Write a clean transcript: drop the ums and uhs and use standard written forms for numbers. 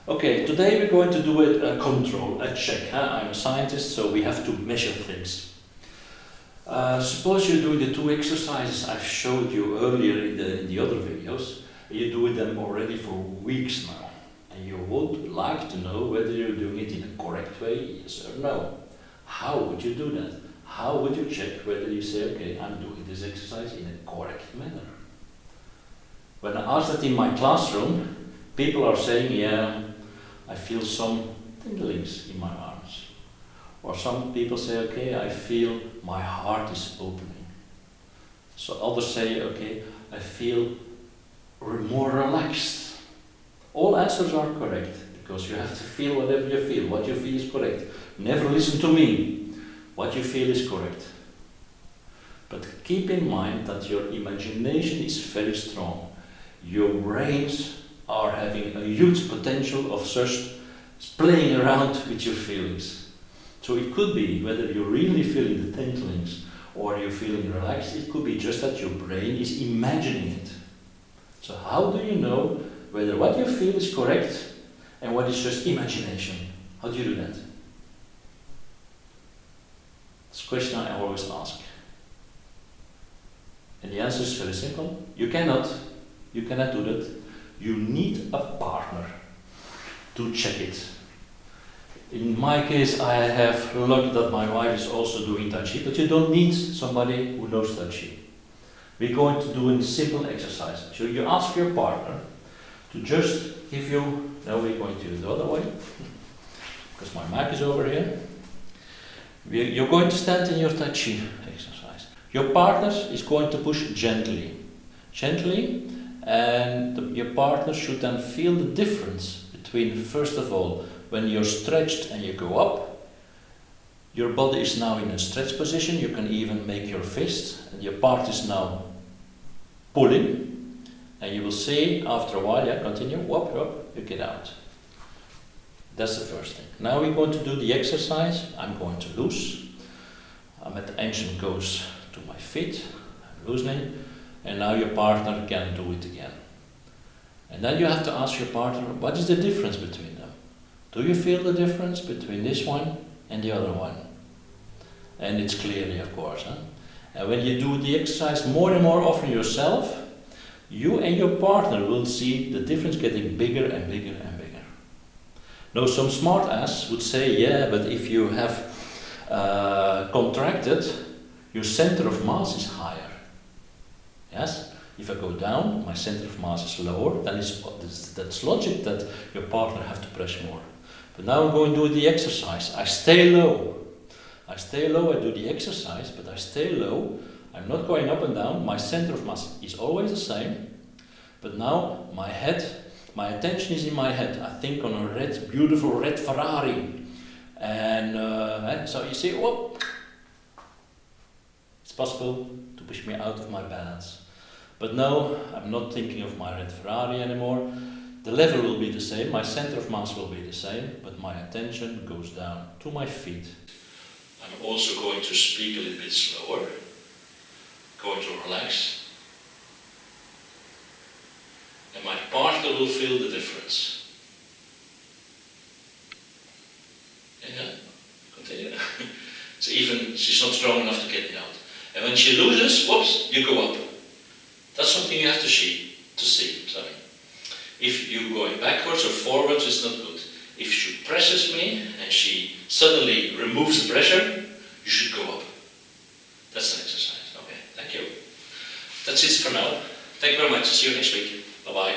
Okay, today we're going to do a control, a check. Huh? I'm a scientist, so we have to measure things. Suppose you're doing the two exercises I've showed you earlier in the other videos. You do them already for weeks now. And you would like to know whether you're doing it in a correct way, yes or no. How would you do that? How would you check whether you say, okay, I'm doing this exercise in a correct manner? When I ask that in my classroom, people are saying, yeah, I feel some tinglings in my arms. Or some people say, okay, I feel my heart is opening. So others say, okay, I feel more relaxed. All answers are correct, because you have to feel whatever you feel. What you feel is correct. Never listen to me. What you feel is correct. But keep in mind that your imagination is very strong. Your brains are having a huge potential of just playing around with your feelings. So it could be whether you're really feeling the tinglings or you're feeling relaxed, it could be just that your brain is imagining it. So how do you know whether what you feel is correct and what is just imagination? How do you do that? It's a question I always ask. And the answer is very simple. You cannot do that. You need a partner to check it. In my case, I have luck that my wife is also doing Tai Chi, but you don't need somebody who knows Tai Chi. We're going to do a simple exercise. So you ask your partner to just give you, now we're going to do it the other way, because my mic is over here. You're going to stand in your Tai Chi exercise. Your partner is going to push gently. Gently, and your partner should then feel the difference between, first of all, when you're stretched and you go up, your body is now in a stretch position. You can even make your fist, and your part is now pulling, and you will see after a while, yeah, continue, whoop, whoop, you get out. That's the first thing. Now we're going to do the exercise. I'm going to loose. I'm at the engine goes to my feet, I'm loosening, and now your partner can do it again. And then you have to ask your partner, what is the difference between them? Do you feel the difference between this one and the other one? And it's clearly, of course. Huh? And when you do the exercise more and more often yourself, you and your partner will see the difference getting bigger and bigger and bigger. Now some smart ass would say, yeah, but if you have contracted, your center of mass is higher. Yes? If I go down, my center of mass is lower, then that's logic that your partner has to press more. But now I'm going to do the exercise. I stay low. I stay low, I do the exercise, but I stay low. I'm not going up and down. My center of mass is always the same. But now my attention is in my head. I think on a beautiful red Ferrari. And so you see, whoop, it's possible to push me out of my balance. But no, I'm not thinking of my red Ferrari anymore. The level will be the same, my center of mass will be the same, but my attention goes down to my feet. I'm also going to speak a little bit slower, going to relax. And my partner will feel the difference. Yeah, continue. So even she's not strong enough to get me out. And when she loses, whoops, you go up. That's something you have to see. Sorry. If you're going backwards or forwards, it's not good. If she presses me and she suddenly removes the pressure, you should go up. That's an exercise. Okay, thank you. That's it for now. Thank you very much. See you next week. Bye-bye.